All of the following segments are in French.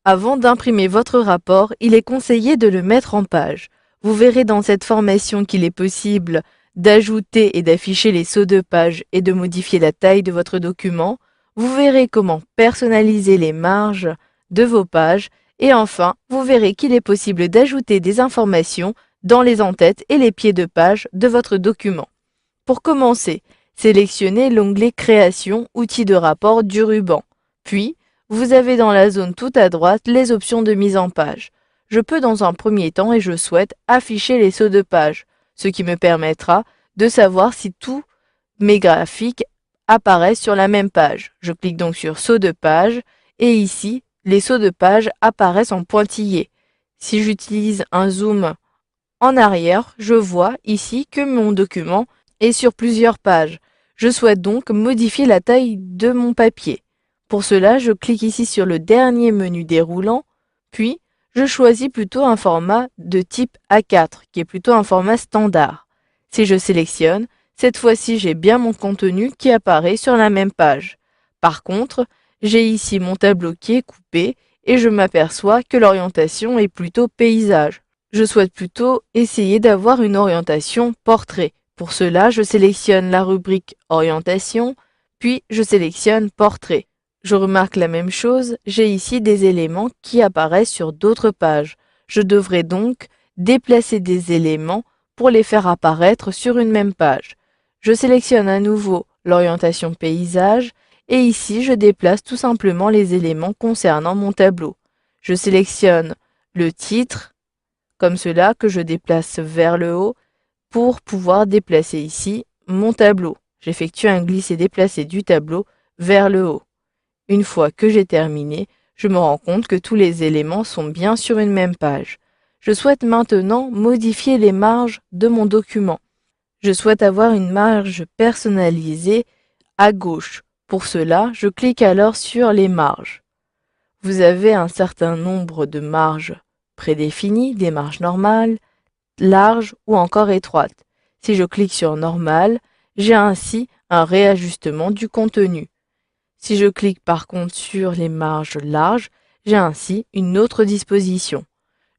Avant d'imprimer votre rapport, il est conseillé de le mettre en page. Vous verrez dans cette formation qu'il est possible d'ajouter et d'afficher les sauts de page et de modifier la taille de votre document. Vous verrez comment personnaliser les marges de vos pages. Et enfin, vous verrez qu'il est possible d'ajouter des informations dans les en-têtes et les pieds de page de votre document. Pour commencer, sélectionnez l'onglet Création, outils de rapport du ruban. Puis, vous avez dans la zone tout à droite les options de mise en page. Je peux dans un premier temps et je souhaite afficher les sauts de page, ce qui me permettra de savoir si tous mes graphiques apparaissent sur la même page. Je clique donc sur saut de page et ici, les sauts de page apparaissent en pointillés. Si j'utilise un zoom en arrière, je vois ici que mon document est sur plusieurs pages. Je souhaite donc modifier la taille de mon papier. Pour cela, je clique ici sur le dernier menu déroulant, puis je choisis plutôt un format de type A4, qui est plutôt un format standard. Si je sélectionne, cette fois-ci j'ai bien mon contenu qui apparaît sur la même page. Par contre, j'ai ici mon tableau qui est coupé et je m'aperçois que l'orientation est plutôt paysage. Je souhaite plutôt essayer d'avoir une orientation portrait. Pour cela, je sélectionne la rubrique Orientation, puis je sélectionne Portrait. Je remarque la même chose, j'ai ici des éléments qui apparaissent sur d'autres pages. Je devrais donc déplacer des éléments pour les faire apparaître sur une même page. Je sélectionne à nouveau l'orientation paysage et ici je déplace tout simplement les éléments concernant mon tableau. Je sélectionne le titre, comme cela, que je déplace vers le haut pour pouvoir déplacer ici mon tableau. J'effectue un glisser-déplacer du tableau vers le haut. Une fois que j'ai terminé, je me rends compte que tous les éléments sont bien sur une même page. Je souhaite maintenant modifier les marges de mon document. Je souhaite avoir une marge personnalisée à gauche. Pour cela, je clique alors sur les marges. Vous avez un certain nombre de marges prédéfinies, des marges normales, larges ou encore étroites. Si je clique sur Normal, j'ai ainsi un réajustement du contenu. Si je clique par contre sur les marges larges, j'ai ainsi une autre disposition.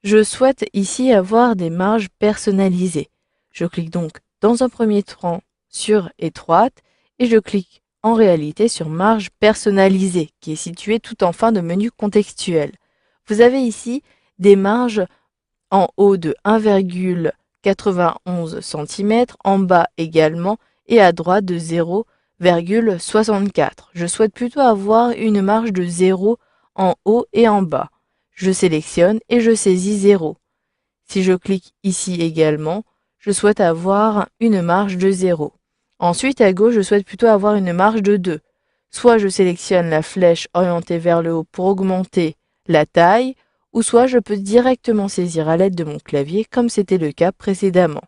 Je souhaite ici avoir des marges personnalisées. Je clique donc dans un premier temps sur étroite et je clique en réalité sur marge personnalisée qui est située tout en fin de menu contextuel. Vous avez ici des marges en haut de 1,91 cm, en bas également et à droite de 0,64. Je souhaite plutôt avoir une marge de 0 en haut et en bas. Je sélectionne et je saisis 0. Si je clique ici également, je souhaite avoir une marge de 0. Ensuite, à gauche, je souhaite plutôt avoir une marge de 2. Soit je sélectionne la flèche orientée vers le haut pour augmenter la taille, ou soit je peux directement saisir à l'aide de mon clavier comme c'était le cas précédemment.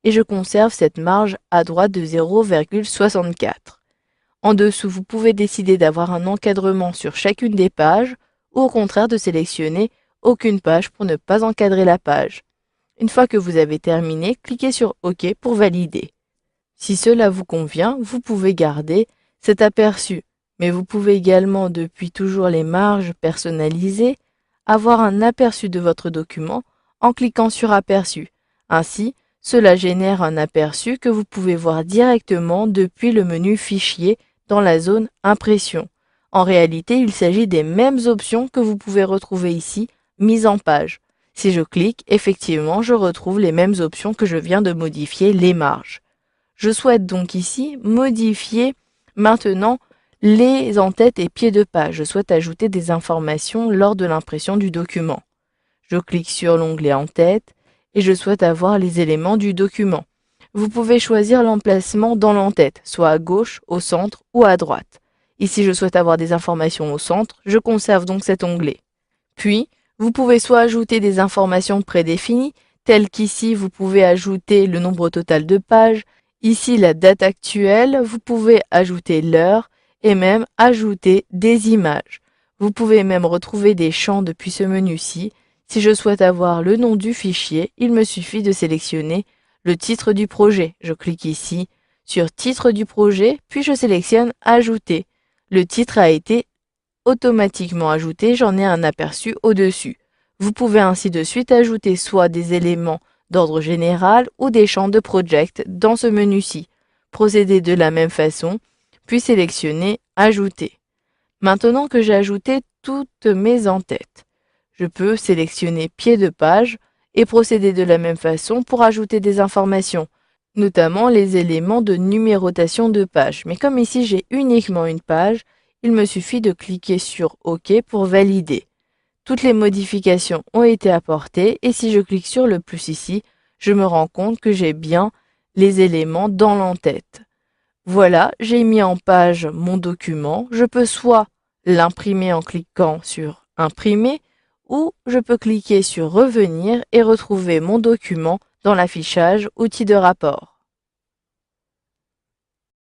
Et je conserve cette marge à droite de 0,64. En dessous, vous pouvez décider d'avoir un encadrement sur chacune des pages ou au contraire de sélectionner aucune page pour ne pas encadrer la page. Une fois que vous avez terminé, cliquez sur OK pour valider. Si cela vous convient, vous pouvez garder cet aperçu, mais vous pouvez également, depuis toujours les marges personnalisées, avoir un aperçu de votre document en cliquant sur Aperçu. Ainsi, cela génère un aperçu que vous pouvez voir directement depuis le menu Fichier dans la zone Impression. En réalité, il s'agit des mêmes options que vous pouvez retrouver ici, mise en page. Si je clique, effectivement, je retrouve les mêmes options que je viens de modifier, les marges. Je souhaite donc ici modifier maintenant les en-têtes et pieds de page. Je souhaite ajouter des informations lors de l'impression du document. Je clique sur l'onglet en-tête et je souhaite avoir les éléments du document. Vous pouvez choisir l'emplacement dans l'en-tête, soit à gauche, au centre ou à droite. Ici, je souhaite avoir des informations au centre, je conserve donc cet onglet. Puis, vous pouvez soit ajouter des informations prédéfinies, telles qu'ici, vous pouvez ajouter le nombre total de pages, ici la date actuelle, vous pouvez ajouter l'heure et même ajouter des images. Vous pouvez même retrouver des champs depuis ce menu-ci. Si je souhaite avoir le nom du fichier, il me suffit de sélectionner le titre du projet. Je clique ici sur Titre du projet, puis je sélectionne Ajouter. Le titre a été automatiquement ajouté, j'en ai un aperçu au-dessus. Vous pouvez ainsi de suite ajouter soit des éléments d'ordre général ou des champs de project dans ce menu-ci. Procédez de la même façon, puis sélectionnez Ajouter. Maintenant que j'ai ajouté toutes mes en-têtes, je peux sélectionner Pied de page et procéder de la même façon pour ajouter des informations, notamment les éléments de numérotation de page. Mais comme ici j'ai uniquement une page, il me suffit de cliquer sur OK pour valider. Toutes les modifications ont été apportées et si je clique sur le plus ici, je me rends compte que j'ai bien les éléments dans l'en-tête. Voilà, j'ai mis en page mon document. Je peux soit l'imprimer en cliquant sur Imprimer ou je peux cliquer sur Revenir et retrouver mon document dans l'affichage Outils de rapport.